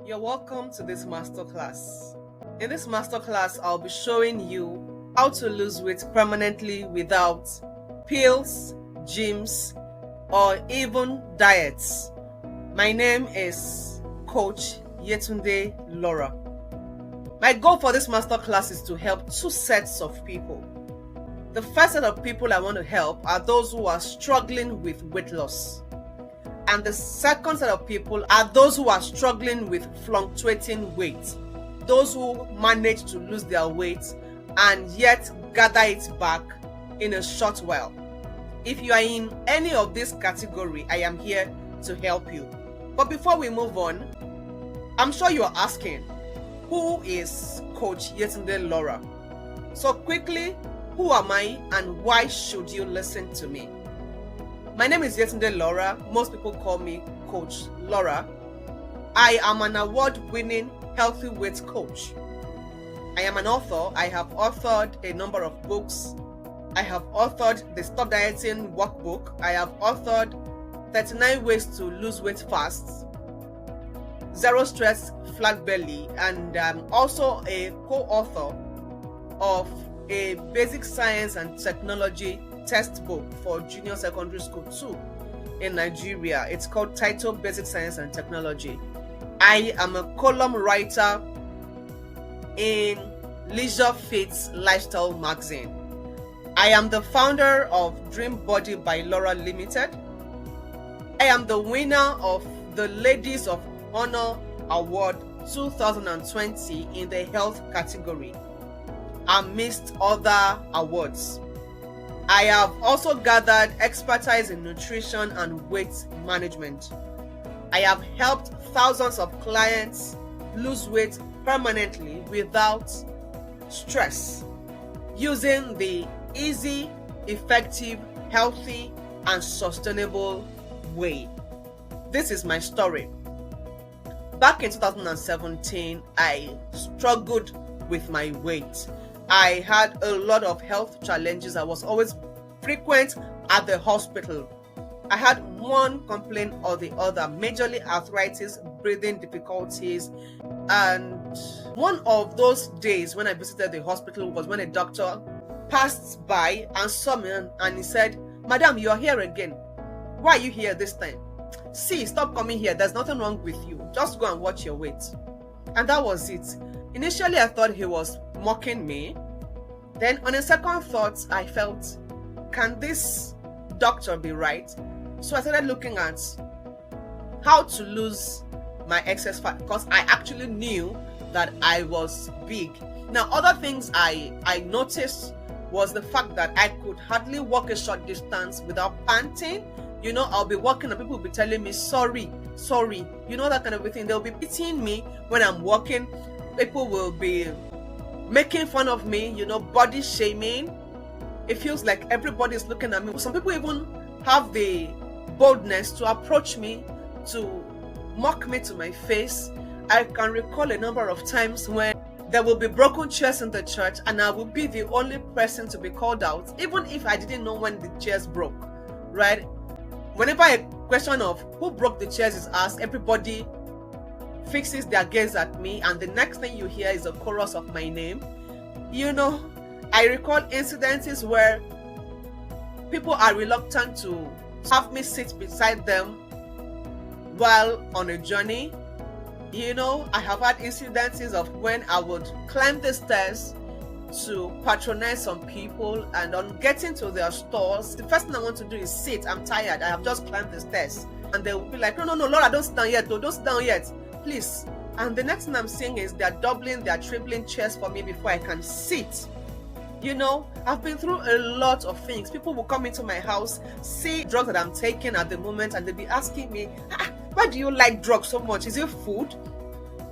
You're welcome to this masterclass. In this masterclass, I'll be showing you how to lose weight permanently without pills, gyms, or even diets. My name is Coach Yetunde Laura. My goal for this masterclass is to help two sets of people. The first set of people I want to help are those who are struggling with weight loss. And the second set of people are those who are struggling with fluctuating weight. Those who manage to lose their weight and yet gather it back in a short while. If you are in any of this category, I am here to help you. But before we move on, I'm sure you are asking, who is Coach Yetunde Laura? So quickly, who am I and why should you listen to me? My name is Yetunde Laura. Most people call me Coach Laura. I am an award-winning healthy weight coach. I am an author. I have authored a number of books. I have authored the Stop Dieting Workbook. I have authored 39 Ways to Lose Weight Fast, Zero Stress Flat Belly, and I'm also a co-author of a basic science and technology textbook for junior secondary school 2 in Nigeria. It's called Title Basic Science and Technology. I am a column writer in Leisure Fits Lifestyle magazine. I am the founder of Dream Body by Laura Limited. I am the winner of the Ladies of Honor Award 2020 in the health category, amidst other awards. I have also gathered expertise in nutrition and weight management. I have helped thousands of clients lose weight permanently without stress, using the easy, effective, healthy, and sustainable way. This is my story. Back in 2017, I struggled with my weight. I had a lot of health challenges. I was always frequent at the hospital. I had one complaint or the other, majorly arthritis, breathing difficulties. And one of those days when I visited the hospital was when a doctor passed by and saw me and he said, "Madam, you are here again. Why are you here this time? See, stop coming here. There's nothing wrong with you. Just go and watch your weight." And that was it. Initially, I thought he was mocking me. Then on a second thought, I felt, can this doctor be right? So I started looking at how to lose my excess fat, because I actually knew that I was big. Now, other things I noticed was the fact that I could hardly walk a short distance without panting. You know, I'll be walking and people will be telling me, sorry, you know, that kind of a thing. They'll be pitying me when I'm walking. People will be making fun of me, you know, body shaming. It feels like everybody's looking at me. Some people even have the boldness to approach me, to mock me to my face. I can recall a number of times when there will be broken chairs in the church and I will be the only person to be called out, even if I didn't know when the chairs broke, right? Whenever a question of who broke the chairs is asked, everybody fixes their gaze at me, and the next thing you hear is a chorus of my name. You know, I recall incidences where people are reluctant to have me sit beside them while on a journey. You know, I have had incidences of when I would climb the stairs to patronize some people, and on getting to their stores, the first thing I want to do is sit. I'm tired. I have just climbed the stairs. And they will be like, no, Laura, don't sit down yet. Don't sit down yet, please. And the next thing I'm seeing is they're doubling, they're tripling chairs for me before I can sit. You know, I've been through a lot of things. People will come into my house, see drugs that I'm taking at the moment, and they'll be asking me, why do you like drugs so much? Is it food?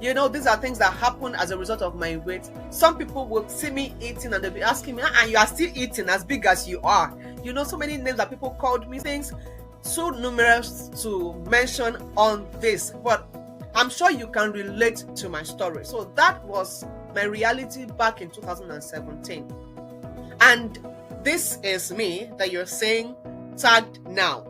You know, these are things that happen as a result of my weight. Some people will see me eating and they'll be asking me, and you are still eating as big as you are. You know, so many names that people called me, things too numerous to mention on this. But I'm sure you can relate to my story. So that was my reality back in 2017. And this is me that you're saying tagged now.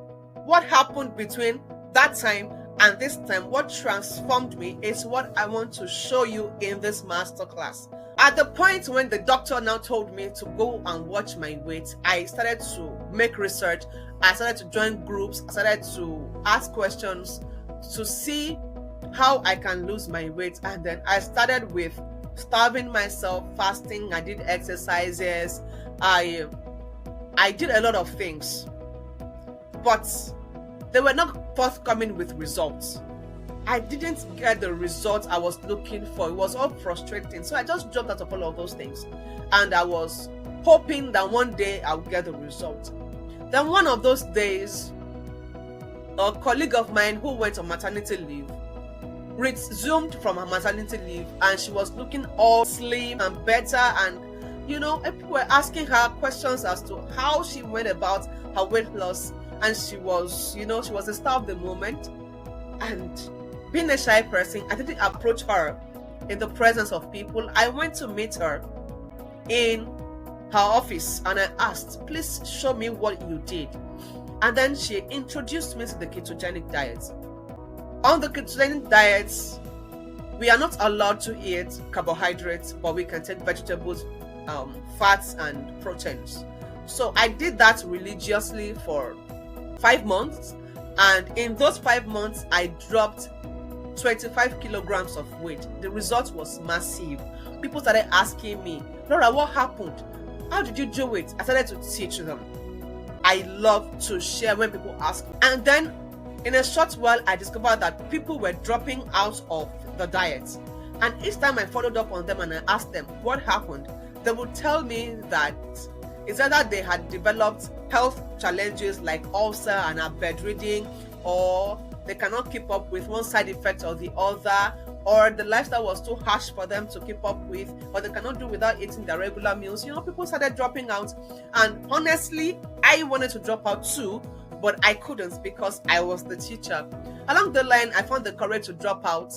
What happened between that time And this time, what transformed me is what I want to show you in this masterclass. At the point when the doctor now told me to go and watch my weight, I started to make research. I started to join groups. I started to ask questions to see how I can lose my weight. And then I started with starving myself, fasting. I did exercises. I did a lot of things, but they were not forthcoming with results. I didn't get the results I was looking for. It was all frustrating. So I just dropped out of all of those things. And I was hoping that one day I would get the result. Then one of those days, a colleague of mine who went on maternity leave resumed from her maternity leave, and she was looking all slim and better. And people were asking her questions as to how she went about her weight loss. And she was the star of the moment. And being a shy person, I didn't approach her in the presence of people. I went to meet her in her office and I asked, please show me what you did. And then she introduced me to the ketogenic diet. On the ketogenic diet, we are not allowed to eat carbohydrates, but we can take vegetables, fats, and proteins. So I did that religiously for 5 months. And in those 5 months, I dropped 25 kilograms of weight. The result was massive. People started asking me, Laura, what happened? How did you do it? I started to teach them. I love to share when people ask me. And then in a short while, I discovered that people were dropping out of the diet. And each time I followed up on them and I asked them what happened, they would tell me that it's either they had developed health challenges like ulcer and are bedridden, or they cannot keep up with one side effect or the other, or the lifestyle was too harsh for them to keep up with, or they cannot do without eating their regular meals. People started dropping out. And honestly, I wanted to drop out too, but I couldn't because I was the teacher. Along the line, I found the courage to drop out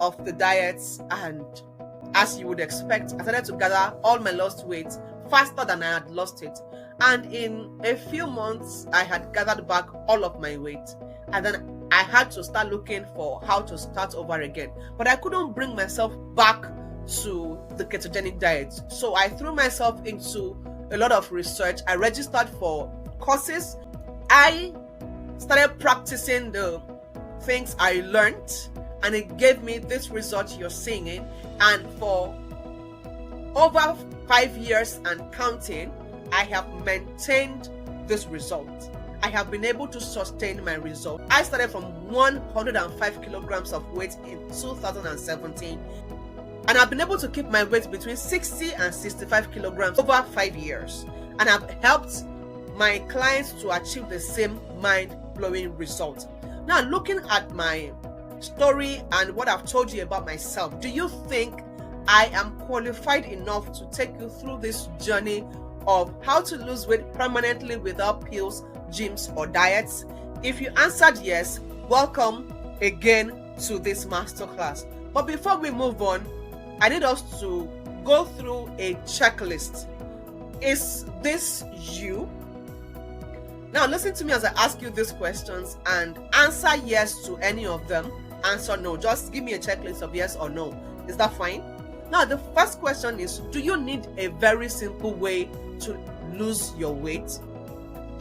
of the diets, and as you would expect, I started to gather all my lost weight faster than I had lost it. And in a few months, I had gathered back all of my weight. And then I had to start looking for how to start over again. But I couldn't bring myself back to the ketogenic diet. So I threw myself into a lot of research. I registered for courses. I started practicing the things I learned, and it gave me this result you're seeing. And for over 5 years and counting, I have maintained this result. I have been able to sustain my result. I started from 105 kilograms of weight in 2017, and I've been able to keep my weight between 60 and 65 kilograms over 5 years. And I've helped my clients to achieve the same mind-blowing result. Now, looking at my story and what I've told you about myself, do you think I am qualified enough to take you through this journey of how to lose weight permanently without pills, gyms, or diets? If you answered yes, welcome again to this masterclass. But before we move on, I need us to go through a checklist. Is this you? Now listen to me as I ask you these questions and answer yes to any of them. Answer no. Just give me a checklist of yes or no. Is that fine? Now the first question is, do you need a very simple way to lose your weight?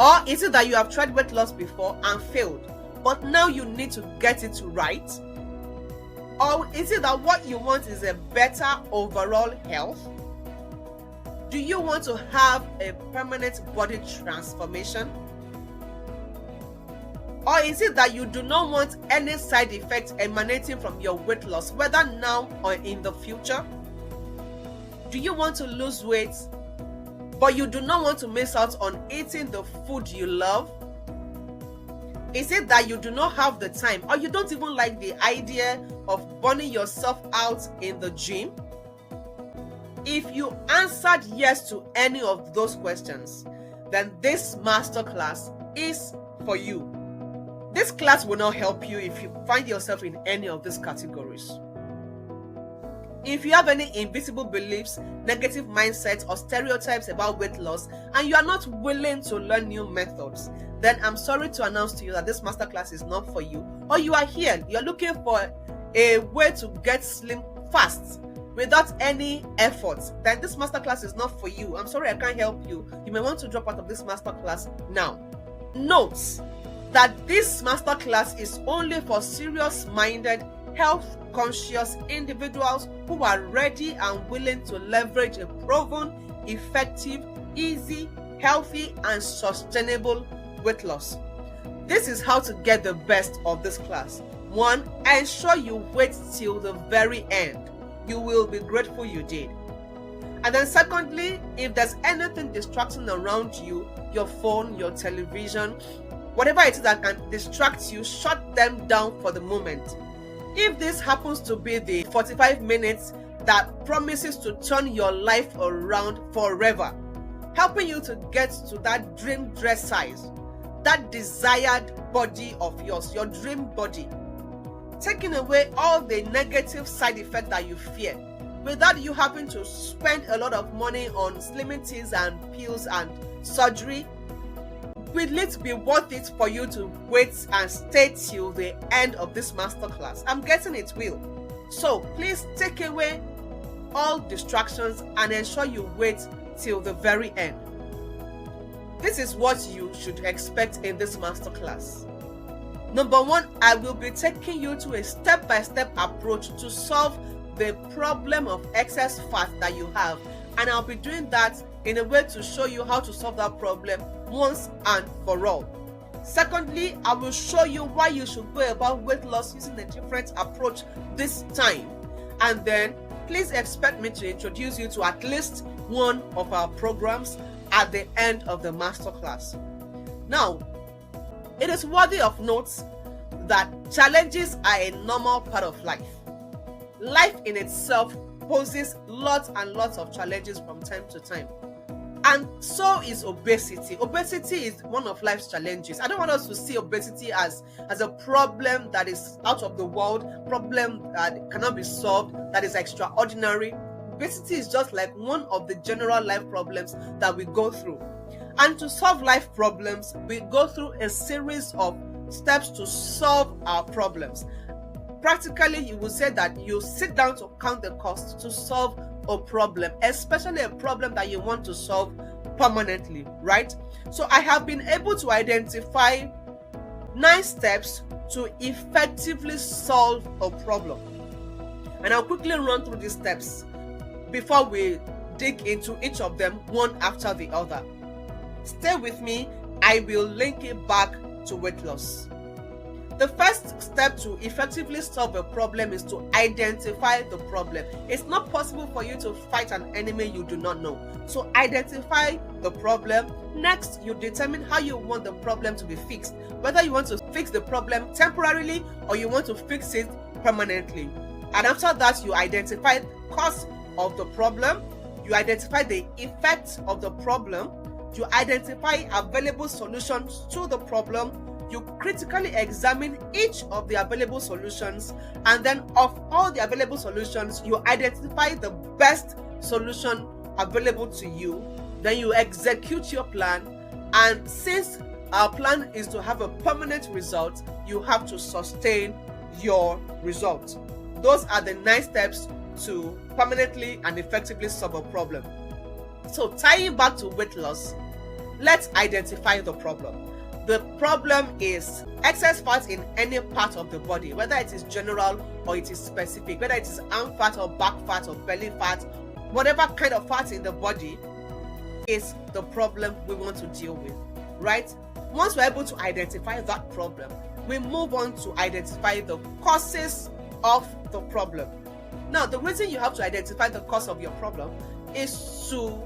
Or is it that you have tried weight loss before and failed, but now you need to get it right? Or is it that what you want is a better overall health? Do you want to have a permanent body transformation? Or is it that you do not want any side effects emanating from your weight loss, whether now or in the future? Do you want to lose weight, but you do not want to miss out on eating the food you love? Is it that you do not have the time, or you don't even like the idea of burning yourself out in the gym? If you answered yes to any of those questions, then this masterclass is for you. This class will not help you if you find yourself in any of these categories. If you have any invisible beliefs, negative mindsets, or stereotypes about weight loss, and you are not willing to learn new methods, then I'm sorry to announce to you that this masterclass is not for you. Or you are here, you're looking for a way to get slim fast without any effort, then this masterclass is not for you. I'm sorry, I can't help you. You may want to drop out of this masterclass now. Note that this masterclass is only for serious-minded, health-conscious individuals who are ready and willing to leverage a proven, effective, easy, healthy, and sustainable weight loss. This is how to get the best of this class. 1. Ensure you wait till the very end. You will be grateful you did. And then secondly, if there's anything distracting around you, your phone, your television, whatever it is that can distract you, shut them down for the moment. If this happens to be the 45 minutes that promises to turn your life around forever, helping you to get to that dream dress size, that desired body of yours, your dream body, taking away all the negative side effects that you fear, without you having to spend a lot of money on slimming teas and pills and surgery, will it be worth it for you to wait and stay till the end of this masterclass? I'm guessing it will. So please take away all distractions and ensure you wait till the very end. This is what you should expect in this masterclass. Number 1, I will be taking you to a step-by-step approach to solve the problem of excess fat that you have, and I'll be doing that in a way to show you how to solve that problem once and for all. Secondly, I will show you why you should go about weight loss using a different approach this time, and then please expect me to introduce you to at least one of our programs at the end of the masterclass. Now, it is worthy of note that challenges are a normal part of life. Life in itself poses lots and lots of challenges from time to time. And so is obesity. Obesity is one of life's challenges. I don't want us to see obesity as a problem that is out of the world, problem that cannot be solved, that is extraordinary. Obesity is just like one of the general life problems that we go through. And to solve life problems, we go through a series of steps to solve our problems. Practically, you will say that you sit down to count the cost to solve a problem, especially a problem that you want to solve permanently, right? So I have been able to identify 9 steps to effectively solve a problem. And I'll quickly run through these steps before we dig into each of them one after the other. Stay with me, I will link it back to weight loss. The first step to effectively solve a problem is to identify the problem. It's not possible for you to fight an enemy you do not know. So identify the problem. Next, you determine how you want the problem to be fixed. Whether you want to fix the problem temporarily or you want to fix it permanently. And after that, you identify the cause of the problem. You identify the effects of the problem. You identify available solutions to the problem. You critically examine each of the available solutions, and then of all the available solutions, you identify the best solution available to you. Then you execute your plan, and since our plan is to have a permanent result, you have to sustain your result. Those are the 9 steps to permanently and effectively solve a problem. So tying back to weight loss, let's identify the problem. The problem is excess fat in any part of the body, whether it is general or it is specific, whether it is arm fat or back fat or belly fat, whatever kind of fat in the body is the problem we want to deal with, right? Once we're able to identify that problem, we move on to identify the causes of the problem. Now, the reason you have to identify the cause of your problem is to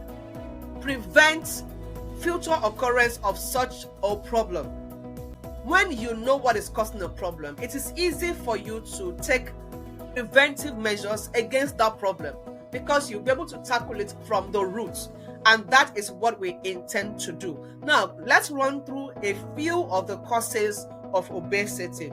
prevent future occurrence of such a problem. When you know what is causing a problem, it is easy for you to take preventive measures against that problem because you'll be able to tackle it from the roots, and that is what we intend to do. Now, let's run through a few of the causes of obesity.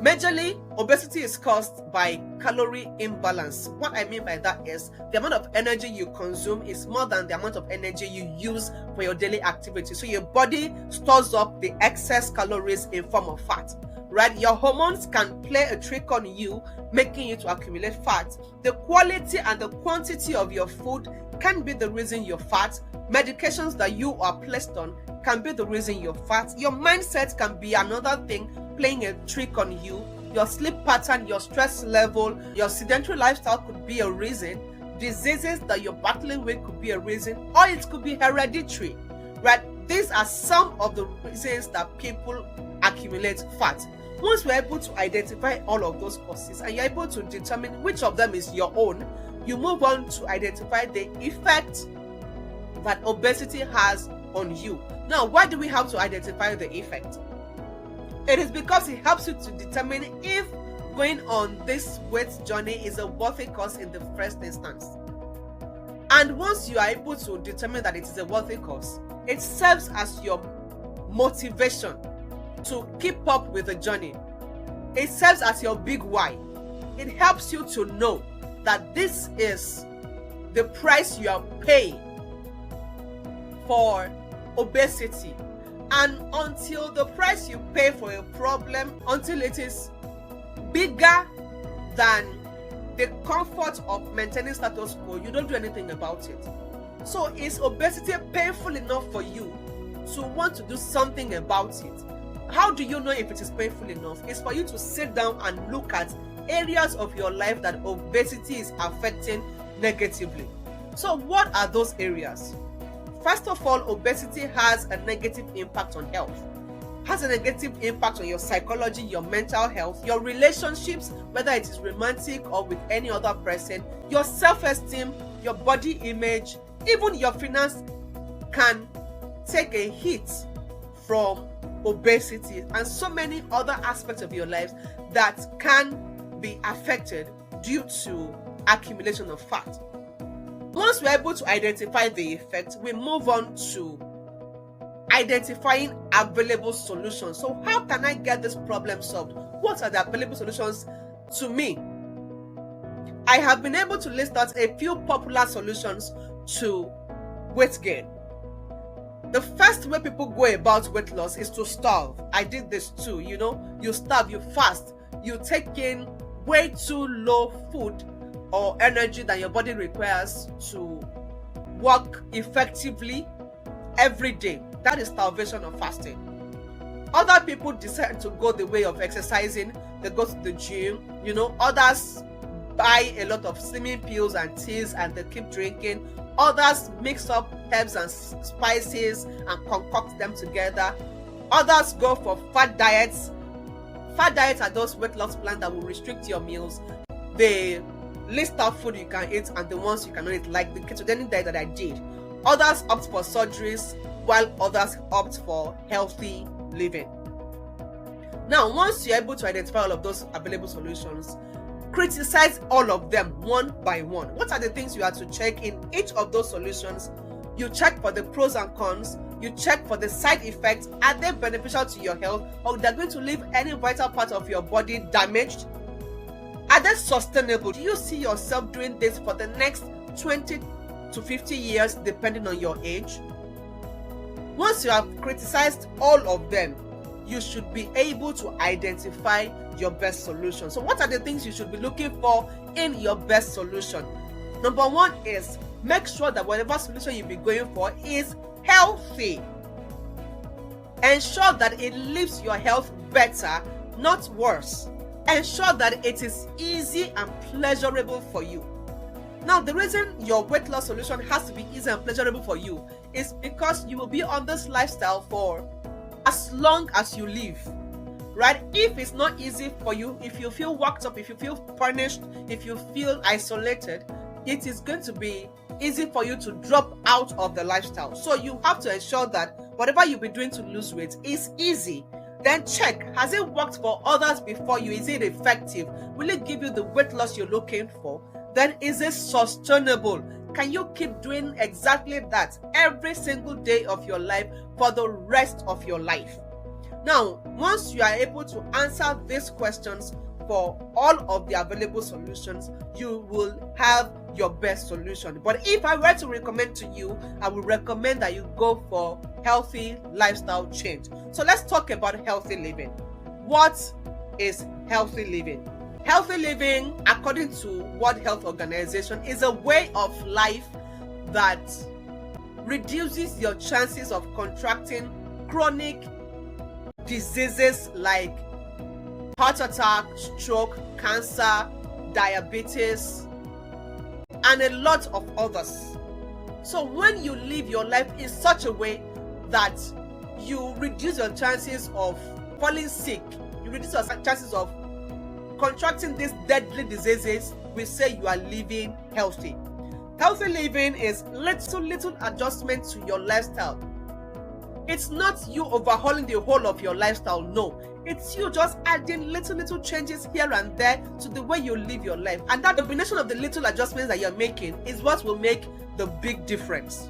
Majorly, obesity is caused by calorie imbalance. What I mean by that is the amount of energy you consume is more than the amount of energy you use for your daily activity. So your body stores up the excess calories in form of fat, right? Your hormones can play a trick on you, making you to accumulate fat. The quality and the quantity of your food can be the reason you're fat. Medications that you are placed on can be the reason you're fat. Your mindset can be another thing playing a trick on you. Your sleep pattern, your stress level, your sedentary lifestyle could be a reason. Diseases that you're battling with could be a reason, or it could be hereditary, right? These are some of the reasons that people accumulate fat. Once we're able to identify all of those causes and you're able to determine which of them is your own, you move on to identify the effect that obesity has on you. Now, why do we have to identify the effect? It is because it helps you to determine if going on this weight journey is a worthy cause in the first instance. And once you are able to determine that it is a worthy cause, it serves as your motivation to keep up with the journey. It serves as your big why. It helps you to know that this is the price you are paying for obesity. And until the price you pay for a problem, until it is bigger than the comfort of maintaining status quo, you don't do anything about it. So is obesity painful enough for you to want to do something about it? How do you know if it is painful enough? It's for you to sit down and look at areas of your life that obesity is affecting negatively. So what are those areas? First of all, obesity has a negative impact on health. Has a negative impact on your psychology, your mental health, your relationships, whether it is romantic or with any other person, your self-esteem, your body image, even your finance can take a hit from obesity, and so many other aspects of your life that can be affected due to accumulation of fat. Once we're able to identify the effect, we move on to identifying available solutions. So how can I get this problem solved? What are the available solutions to me? I have been able to list out a few popular solutions to weight gain. The first way people go about weight loss is to starve. I did this too, you starve, you fast, you take in way too low food or energy than your body requires to work effectively every day. That is starvation or fasting. Other people decide to go the way of exercising. They go to the gym, others buy a lot of slimming pills and teas and they keep drinking. Others mix up herbs and spices and concoct them together. Others go for fat diets. Fat diets are those weight loss plans that will restrict your meals. They list out food you can eat and the ones you cannot eat, like the ketogenic diet that I did. Others opt for surgeries, while others opt for healthy living. Now, once you're able to identify all of those available solutions, criticize all of them one by one. What are the things you have to check in each of those solutions? You check for the pros and cons. You check for the side effects. Are they beneficial to your health, or they're going to leave any vital part of your body damaged? Are they sustainable? Do you see yourself doing this for the next 20 to 50 years, depending on your age? Once you have criticized all of them, you should be able to identify your best solution. So what are the things you should be looking for in your best solution? Number one is make sure that whatever solution you'll be going for is healthy. Ensure that it leaves your health better, not worse. Ensure that it is easy and pleasurable for you. Now, the reason your weight loss solution has to be easy and pleasurable for you is because you will be on this lifestyle for as long as you live, right? If it's not easy for you, if you feel worked up, if you feel punished, if you feel isolated, it is going to be easy for you to drop out of the lifestyle. So you have to ensure that whatever you'll be doing to lose weight is easy. Then check, has it worked for others before you? Is it effective? Will it give you the weight loss you're looking for? Then is it sustainable? Can you keep doing exactly that every single day of your life for the rest of your life? Now, once you are able to answer these questions for all of the available solutions, you will have your best solution. But if I were to recommend to you, I would recommend that you go for healthy lifestyle change. So let's talk about healthy living. What is healthy living? Healthy living, according to World Health Organization, is a way of life that reduces your chances of contracting chronic diseases like heart attack, stroke, cancer, diabetes, and a lot of others. So when you live your life in such a way that you reduce your chances of falling sick, you reduce your chances of contracting these deadly diseases, we say you are living healthy. Healthy living is little adjustment to your lifestyle. It's not you overhauling the whole of your lifestyle, no. It's you just adding little changes here and there to the way you live your life. And that combination of the little adjustments that you're making is what will make the big difference.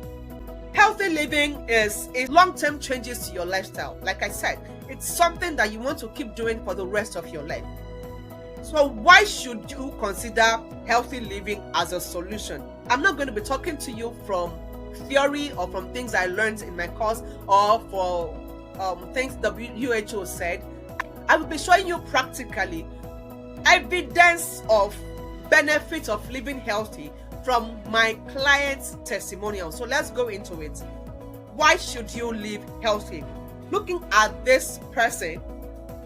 Healthy living is long-term changes to your lifestyle. Like I said, it's something that you want to keep doing for the rest of your life. So why should you consider healthy living as a solution? I'm not going to be talking to you from theory or from things I learned in my course or for things WHO said. I will be showing you practically evidence of benefits of living healthy from my client's testimonial. So let's go into it. Why should you live healthy? Looking at this person,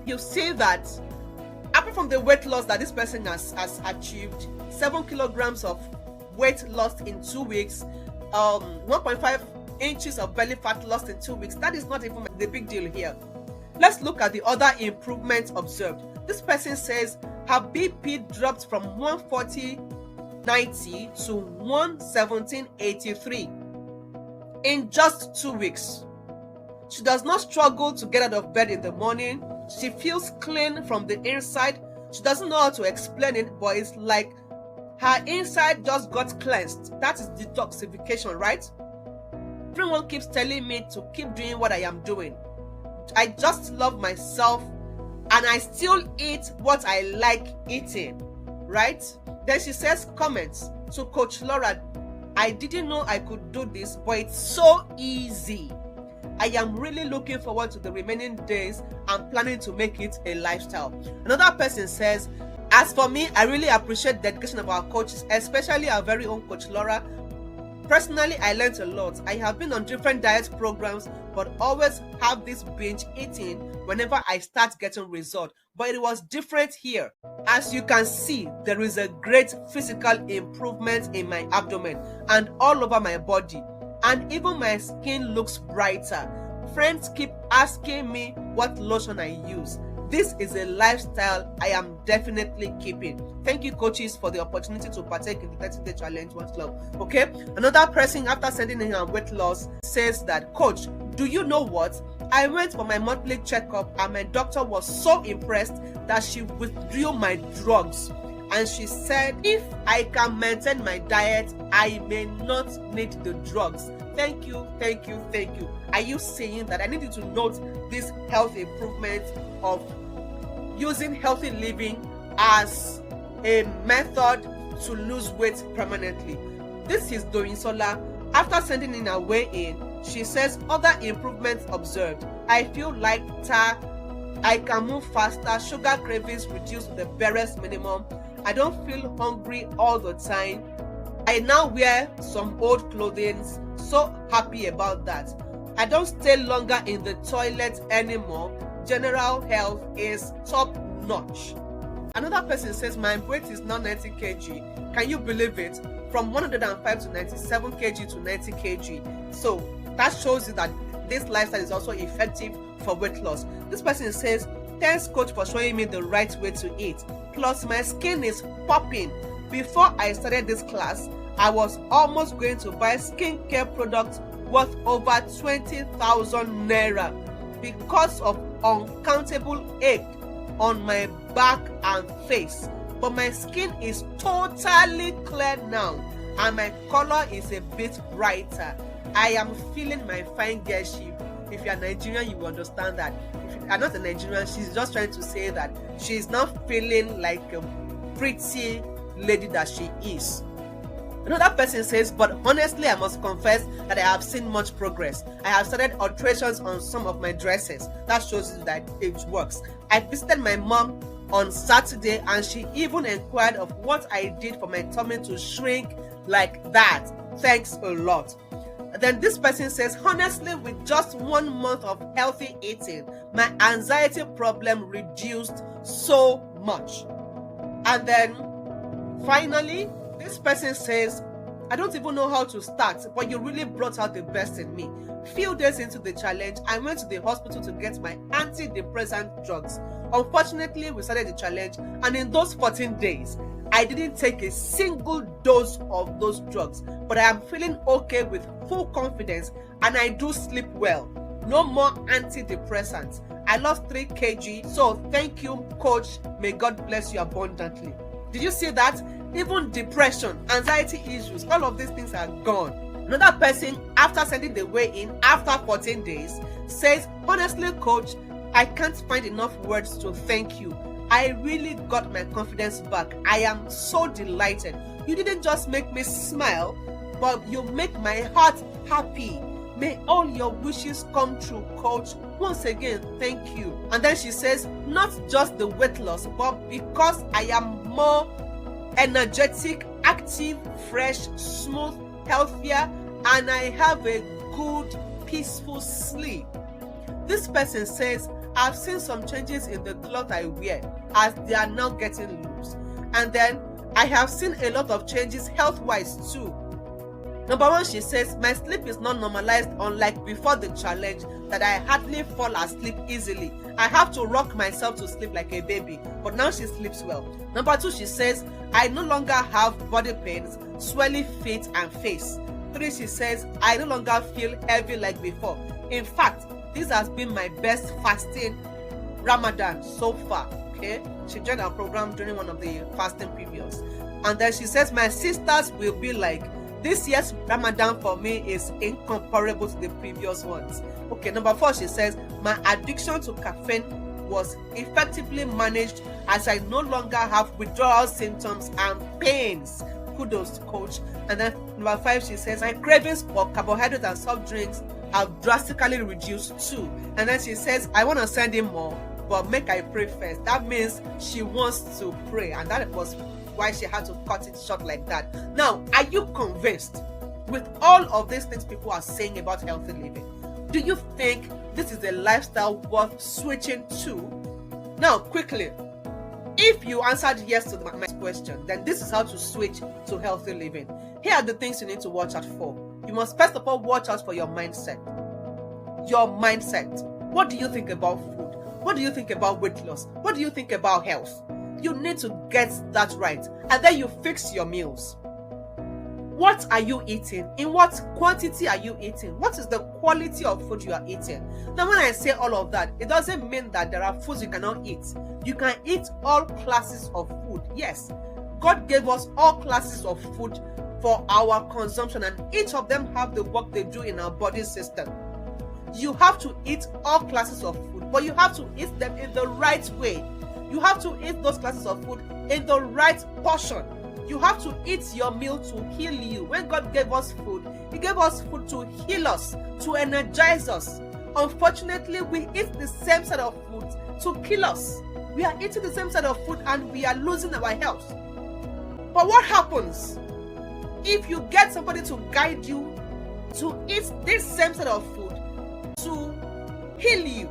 you see that apart from the weight loss that this person has achieved, 7 kilograms of weight lost in 2 weeks, 1.5 inches of belly fat lost in 2 weeks. That is not even the big deal here. Let's look at the other improvements observed. This person says her BP dropped from 140/90 to 117/83 in just 2 weeks. She does not struggle to get out of bed in the morning. She feels clean from the inside. She doesn't know how to explain it, but it's like her inside just got cleansed. That is detoxification, right? Everyone keeps telling me to keep doing what I am doing. I just love myself and I still eat what I like eating, right? Then she says, comments to Coach Laura, I didn't know I could do this, but it's so easy. I am really looking forward to the remaining days and planning to make it a lifestyle. Another person says, as for me, I really appreciate the dedication of our coaches, especially our very own Coach Laura. Personally, I learned a lot. I have been on different diet programs, but always have this binge eating whenever I start getting results. But it was different here. As you can see, there is a great physical improvement in my abdomen and all over my body. And even my skin looks brighter. Friends keep asking me what lotion I use. This is a lifestyle I am definitely keeping. Thank you, coaches, for the opportunity to partake in the 30-day challenge. Much love. Okay. Another person, after sending in her weight loss, says that, Coach, do you know what? I went for my monthly checkup and my doctor was so impressed that she withdrew my drugs. And she said, if I can maintain my diet, I may not need the drugs. Thank you, thank you, thank you. Are you saying that I need you to note this health improvement of using healthy living as a method to lose weight permanently? This is Doyinsola. After sending in her weigh-in, she says other improvements observed. I feel lighter, I can move faster, sugar cravings reduced to the barest minimum. I don't feel hungry all the time. I now wear some old clothing, so happy about that. I don't stay longer in the toilet anymore. General health is top notch. Another person says my weight is now 90 kg. Can you believe it? From 105 to 97 kg to 90 kg. So that shows you that this lifestyle is also effective for weight loss. This person says, thanks coach for showing me the right way to eat. Plus my skin is popping. Before I started this class, I was almost going to buy skincare products worth over 20,000 naira because of uncountable ache on my back and face. But my skin is totally clear now and my color is a bit brighter. I am feeling my fine girl shape. If you are Nigerian, you will understand that. not a Nigerian. She's just trying to say that she's not feeling like a pretty lady that she is. Another person says, but honestly, I must confess that I have seen much progress. I have started alterations on some of my dresses. That shows you that it works. I visited my mom on Saturday and she even inquired of what I did for my tummy to shrink like that. Thanks a lot. Then this person says, honestly, with just 1 month of healthy eating, my anxiety problem reduced so much. And then finally, this person says, I don't even know how to start, but you really brought out the best in me. Few days into the challenge, I went to the hospital to get my antidepressant drugs. Unfortunately, we started the challenge, and in those 14 days, I didn't take a single dose of those drugs, but I am feeling okay with full confidence, and I do sleep well. No more antidepressants. I lost 3 kg, so thank you, coach. May God bless you abundantly. Did you see that? Even depression, anxiety issues, all of these things are gone. Another person, after sending the weigh-in after 14 days, says, honestly, coach, I can't find enough words to thank you. I really got my confidence back. I am so delighted. You didn't just make me smile, but you make my heart happy. May all your wishes come true, coach. Once again, thank you. And then she says, not just the weight loss, but because I am more energetic, active, fresh, smooth, healthier, and I have a good, peaceful sleep. This person says, I've seen some changes in the clothes I wear as they are now getting loose. And then I have seen a lot of changes health-wise too. Number 1, she says, my sleep is not normalized unlike before the challenge, that I hardly fall asleep easily. I have to rock myself to sleep like a baby, but now she sleeps well. Number 2, she says, I no longer have body pains, swelling feet and face. 3, she says, I no longer feel heavy like before. In fact, this has been my best fasting Ramadan so far. Okay, she joined our program during one of the fasting periods. And then she says, my sisters will be like, this year's Ramadan for me is incomparable to the previous ones. Okay, number 4, she says, my addiction to caffeine was effectively managed as I no longer have withdrawal symptoms and pains. Kudos, coach. And then number 5, she says, my cravings for carbohydrates and soft drinks have drastically reduced too. And then she says, I want to send in more, but make I pray first. That means she wants to pray, and that was why she had to cut it short like that. Now, are you convinced with all of these things people are saying about healthy living? Do you think this is a lifestyle worth switching to? Now, quickly, if you answered yes to my question, then this is how to switch to healthy living. Here are the things you need to watch out for. You must first of all watch out for your mindset. Your mindset. What do you think about food? What do you think about weight loss? What do you think about health? You need to get that right, and then you fix your meals. What are you eating? In what quantity are you eating? What is the quality of food you are eating? Now, when I say all of that, it doesn't mean that there are foods you cannot eat. You can eat all classes of food. Yes, God gave us all classes of food for our consumption, and each of them have the work they do in our body system. You have to eat all classes of food, but you have to eat them in the right way. You have to eat those classes of food in the right portion. You have to eat your meal to heal you. When God gave us food, He gave us food to heal us, to energize us. Unfortunately, we eat the same set of food to kill us. We are eating the same set of food and we are losing our health. But what happens if you get somebody to guide you to eat this same set of food to heal you,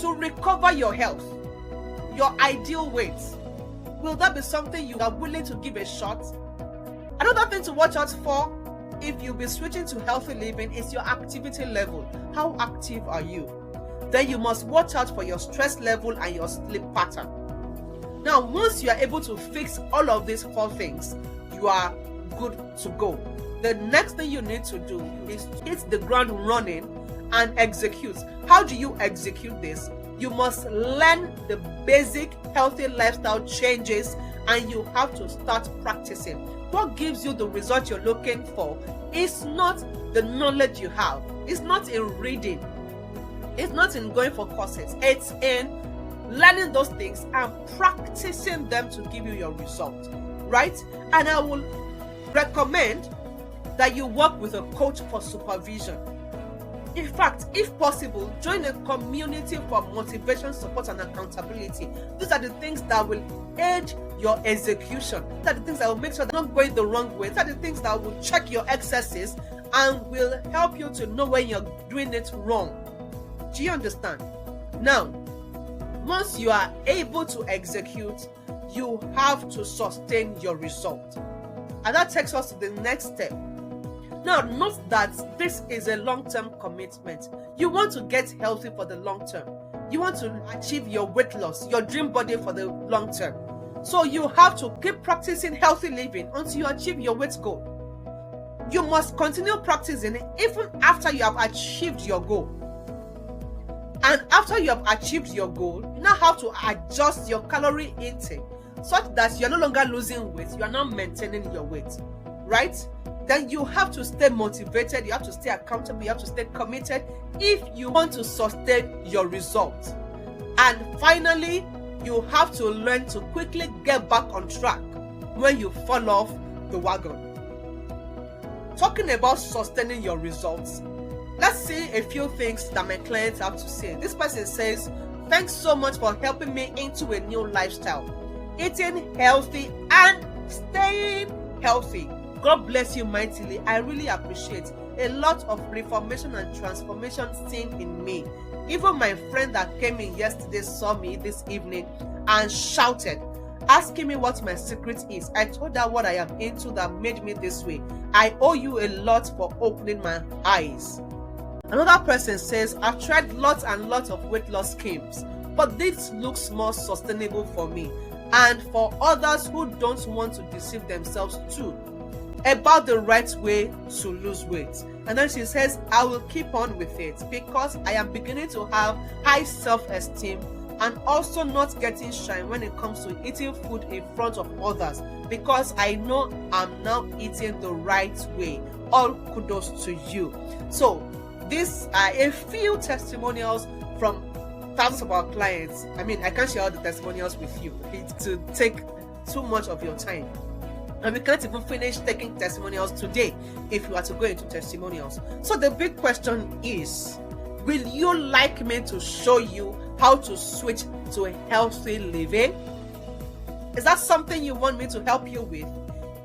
to recover your health, your ideal weight? Will that be something you are willing to give a shot? Another thing to watch out for if you'll be switching to healthy living is your activity level. How active are you? Then you must watch out for your stress level and your sleep pattern. Now, once you are able to fix all of these 4 things, you are good to go. The next thing you need to do is hit the ground running and execute. How do you execute this? You must learn the basic healthy lifestyle changes and you have to start practicing. What gives you the result you're looking for is not the knowledge you have. It's not in reading. It's not in going for courses. It's in learning those things and practicing them to give you your result, right? And I will recommend that you work with a coach for supervision. In fact, if possible, join a community for motivation, support, and accountability. These are the things that will aid your execution. These are the things that will make sure they're not going the wrong way. These are the things that will check your excesses and will help you to know when you're doing it wrong. Do you understand? Now, once you are able to execute, you have to sustain your result. And that takes us to the next step. Now, note that this is a long-term commitment. You want to get healthy for the long term. You want to achieve your weight loss, your dream body for the long term. So you have to keep practicing healthy living until you achieve your weight goal. You must continue practicing it even after you have achieved your goal. And after you have achieved your goal, you now have to adjust your calorie intake such that you're no longer losing weight, you are now maintaining your weight, right? Then you have to stay motivated, you have to stay accountable, you have to stay committed if you want to sustain your results. And finally, you have to learn to quickly get back on track when you fall off the wagon. Talking about sustaining your results, let's see a few things that my clients have to say. This person says, "Thanks so much for helping me into a new lifestyle, eating healthy and staying healthy. God bless you mightily. I really appreciate a lot of reformation and transformation seen in me. Even my friend that came in yesterday saw me this evening and shouted, asking me what my secret is. I told her what I am into that made me this way. I owe you a lot for opening my eyes." Another person says, "I've tried lots and lots of weight loss schemes, but this looks more sustainable for me and for others who don't want to deceive themselves too about the right way to lose weight." And then she says, "I will keep on with it because I am beginning to have high self-esteem and also not getting shy when it comes to eating food in front of others because I know I'm now eating the right way. All kudos to you." So these are a few testimonials from thousands of our clients. I mean, I can't share all the testimonials with you. It to take too much of your time. And we can't even finish taking testimonials today if you are to go into testimonials. So the big question is, will you like me to show you how to switch to a healthy living? Is that something you want me to help you with?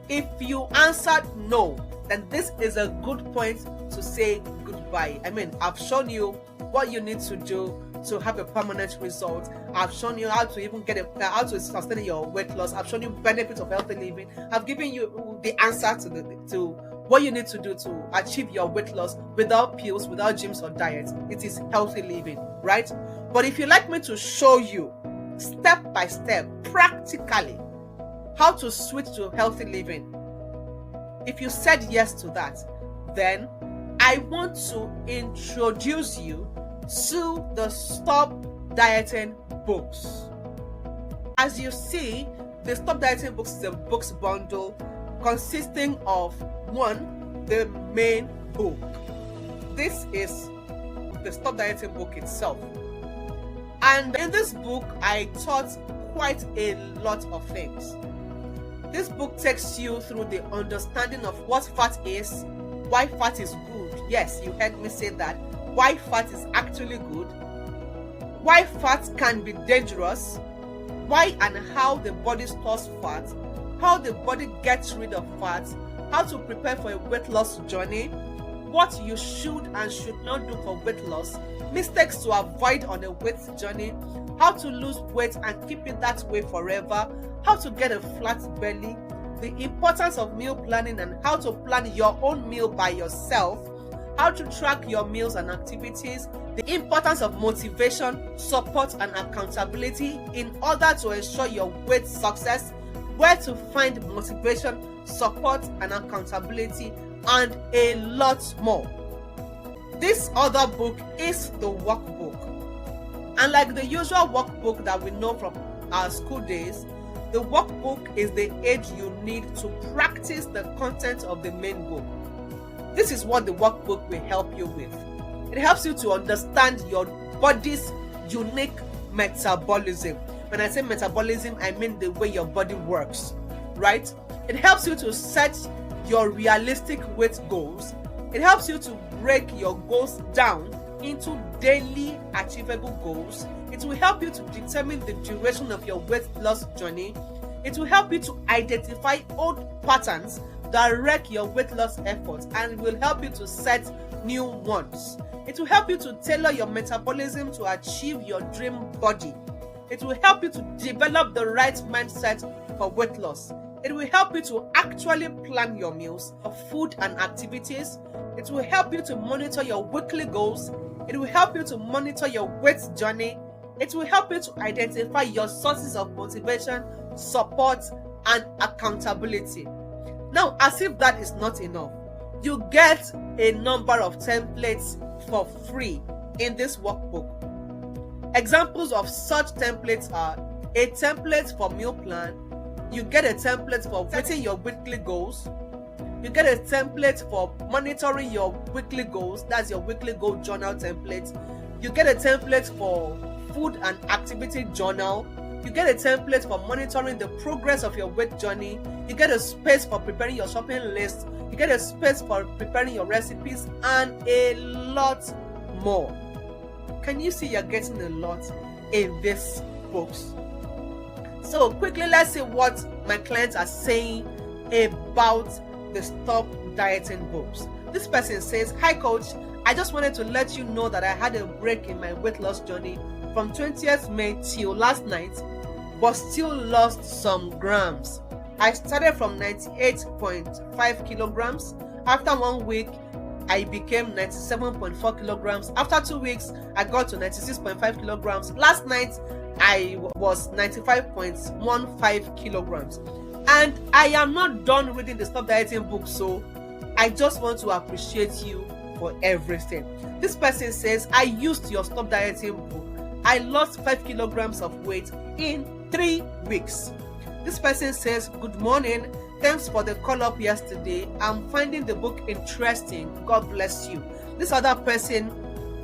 If you answered no, then this is a good point to say goodbye. I mean, I've shown you what you need to do to have a permanent result. I've shown you how to even get how to sustain your weight loss. I've shown you benefits of healthy living. I've given you the answer to what you need to do to achieve your weight loss without pills, without gyms or diets. It is healthy living, right? But if you'd like me to show you step by step, practically, how to switch to healthy living, if you said yes to that, then I want to introduce you to the Stop Dieting books. As you see, the Stop Dieting books is a books bundle consisting of one, the main book. This is the Stop Dieting book itself. And in this book, I taught quite a lot of things. This book takes you through the understanding of what fat is, why fat is good. Yes, you heard me say that. Why fat is actually good, why fat can be dangerous, why and how the body stores fat, how the body gets rid of fat, how to prepare for a weight loss journey, what you should and should not do for weight loss, mistakes to avoid on a weight journey, how to lose weight and keep it that way forever, how to get a flat belly, the importance of meal planning and how to plan your own meal by yourself, how to track your meals and activities, the importance of motivation, support, and accountability in order to ensure your weight success, where to find motivation, support, and accountability, and a lot more. This other book is the workbook. And like the usual workbook that we know from our school days, the workbook is the aid you need to practice the content of the main book. This is what the workbook will help you with. It helps you to understand your body's unique metabolism. When I say metabolism, I mean the way your body works, right? It helps you to set your realistic weight goals. It helps you to break your goals down into daily achievable goals. It will help you to determine the duration of your weight loss journey. It will help you to identify old patterns that wreck your weight loss efforts, and it will help you to set new ones. It will help you to tailor your metabolism to achieve your dream body. It will help you to develop the right mindset for weight loss. It will help you to actually plan your meals, food and activities. It will help you to monitor your weekly goals. It will help you to monitor your weight journey. It will help you to identify your sources of motivation, support, and accountability. Now, as if that is not enough, you get a number of templates for free in this workbook. Examples of such templates are a template for meal plan. You get a template for setting your weekly goals. You get a template for monitoring your weekly goals. That's your weekly goal journal template. You get a template for food and activity journal. You get a template for monitoring the progress of your weight journey. You get a space for preparing your shopping list. You get a space for preparing your recipes, and a lot more. Can you see you're getting a lot in these books? So quickly, let's see what my clients are saying about the Stop Dieting books. This person says, "Hi coach, I just wanted to let you know that I had a break in my weight loss journey from 20th May till last night, but still lost some grams. I started from 98.5 kilograms. After 1 week, I became 97.4 kilograms. After 2 weeks, I got to 96.5 kilograms. Last night, I was 95.15 kilograms. And I am not done reading the Stop Dieting book, so I just want to appreciate you for everything." This person says, "I used your Stop Dieting book. I lost 5 kilograms of weight in 3 weeks." This person says, "Good morning. Thanks for the call up yesterday. I'm finding the book interesting. God bless you." This other person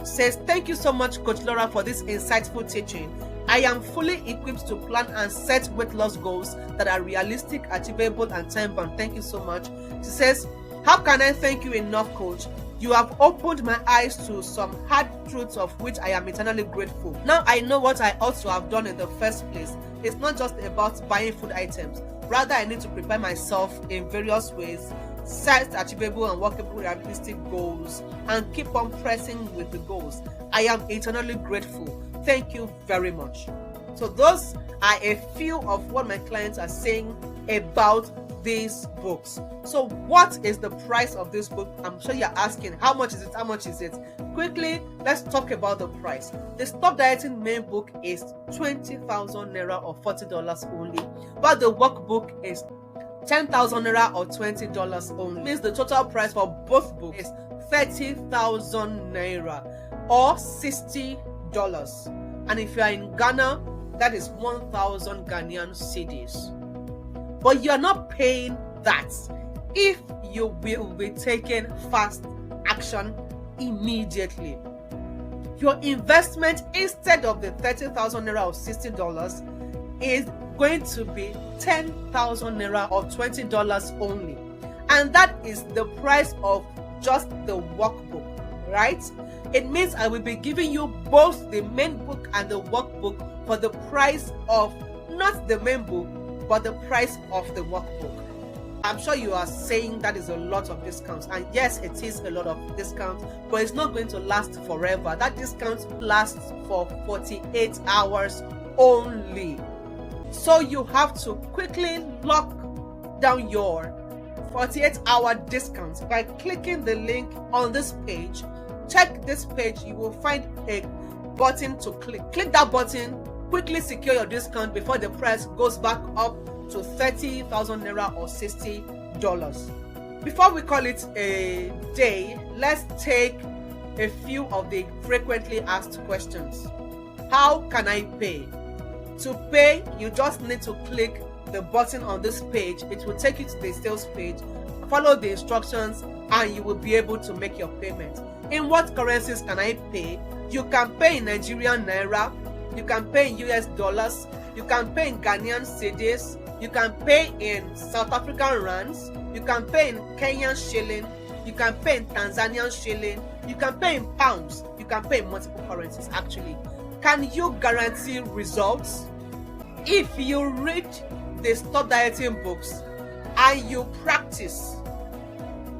says, "Thank you so much, Coach Laura, for this insightful teaching. I am fully equipped to plan and set weight loss goals that are realistic, achievable, and time-bound. Thank you so much." She says, "How can I thank you enough, Coach? You have opened my eyes to some hard truths of which I am eternally grateful. Now I know what I ought to have done in the first place. It's not just about buying food items. Rather, I need to prepare myself in various ways, set achievable and workable realistic goals, and keep on pressing with the goals. I am eternally grateful. Thank you very much." So those are a few of what my clients are saying about these books. So what is the price of this book? I'm sure you're asking, how much is it? How much is it? Quickly, let's talk about the price. The Stop Dieting main book is 20,000 naira or $40 only, but the workbook is 10,000 naira or $20 only. Means the total price for both books is 30,000 naira or $60. And if you are in Ghana, that is 1,000 Ghanaian cedis. But you are not paying that if you will be taking fast action immediately. Your investment, instead of the 30,000 naira or $60, is going to be 10,000 naira or $20 only. And that is the price of just the workbook, right? It means I will be giving you both the main book and the workbook for the price of not the main book, but the price of the workbook. I'm sure you are saying that is a lot of discounts, and yes, it is a lot of discounts, but it's not going to last forever. That discount lasts for 48 hours only. So you have to quickly lock down your 48-hour discount by clicking the link on this page. Check this page, you will find a button to click. Click that button, quickly secure your discount before the price goes back up to 30,000 naira or $60. Before we call it a day, let's take a few of the frequently asked questions. How can I pay? To pay, you just need to click the button on this page. It will take you to the sales page. Follow the instructions, and you will be able to make your payment. In what currencies can I pay? You can pay in Nigerian naira, you can pay in US dollars, you can pay in Ghanaian cedis, you can pay in South African rands, you can pay in Kenyan shilling, you can pay in Tanzanian shilling, you can pay in pounds, you can pay in multiple currencies actually. Can you guarantee results? If you read the Stop Dieting books and you practice,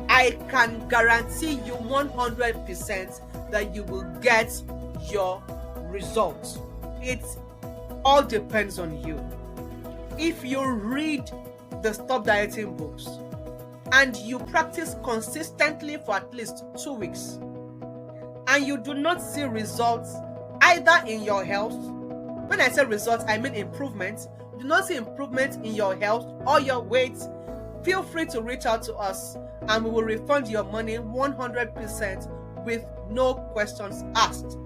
I can guarantee you 100% that you will get your results. It all depends on you. If you read the Stop Dieting books and you practice consistently for at least 2 weeks and you do not see results either in your health, when I say results, I mean improvement, do not see improvement in your health or your weight, feel free to reach out to us and we will refund your money 100% with no questions asked.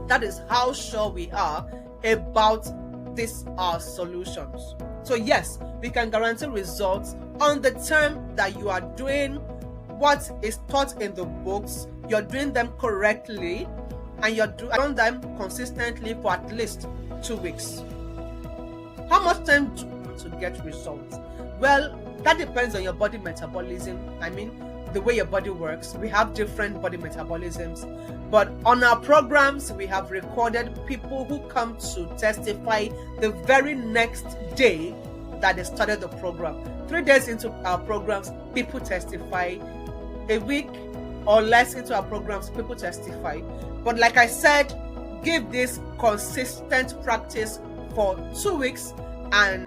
That is how sure we are about these solutions. So yes, we can guarantee results on the term that you are doing what is taught in the books, you're doing them correctly, and you're doing them consistently for at least 2 weeks. How much time do you want to get results? Well, that depends on your body metabolism. I mean, the way your body works. We have different body metabolisms. But on our programs, we have recorded people who come to testify the very next day that they started the program. 3 days into our programs, people testify. A week or less into our programs, people testify. But like I said, give this consistent practice for 2 weeks and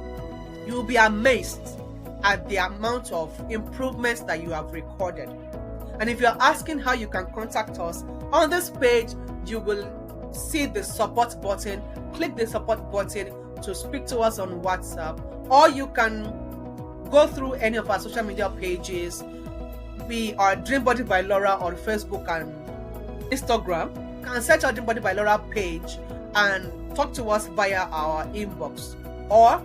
you'll be amazed at the amount of improvements that you have recorded. And if you're asking how you can contact us, on this page you will see the support button. Click the support button to speak to us on WhatsApp, or you can go through any of our social media pages. We are Dream Body by Laura on Facebook and Instagram. You can search our Dream Body by Laura page and talk to us via our inbox. Or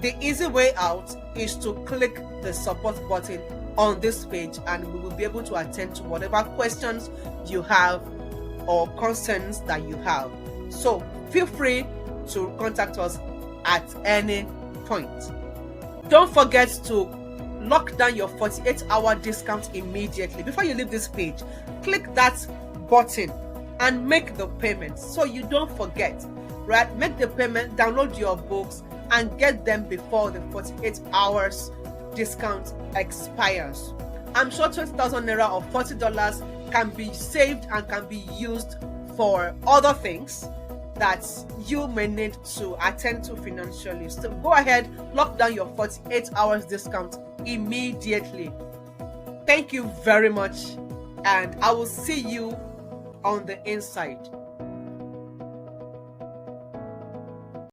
the easy way out is to click the support button on this page and we will be able to attend to whatever questions you have or concerns that you have. So feel free to contact us at any point. Don't forget to lock down your 48-hour discount immediately. Before you leave this page, click that button and make the payment so you don't forget, right? Make the payment, download your books and get them before the 48 hours discount expires. I'm sure 20,000 naira or $40 can be saved and can be used for other things that you may need to attend to financially. So go ahead, lock down your 48 hours discount immediately. Thank you very much, and I will see you on the inside.